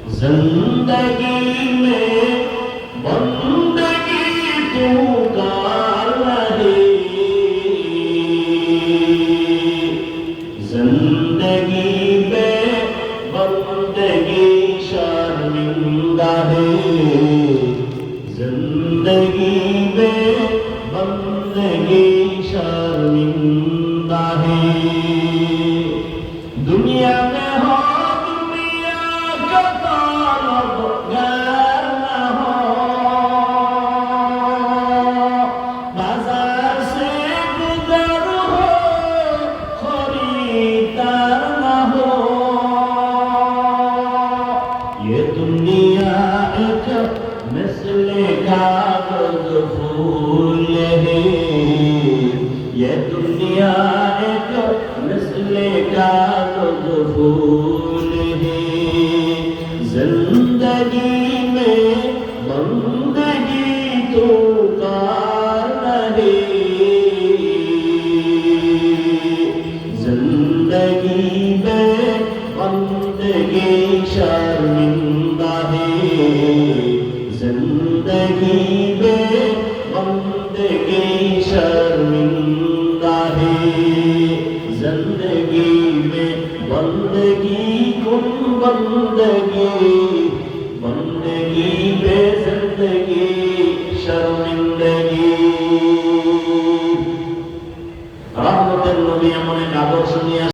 जिंदगी में बंदगी तू कर रहे, जिंदगी में बंदगी शर्मिंदा है, जिंदगी में बंदगी शर्मिंदा है। दुनिया में हो ये दुनिया एक मिसले कागज फूल है, ये दुनिया एक मिसले कागज फूल है। जिंदगी में बंदगी तो कर रहे, जिंदगी में बंदगी शर्मिंदा है, जिंदगी में बंदगी शर्मिंदा है। जिंदगी में बंदगी कुन बंदगी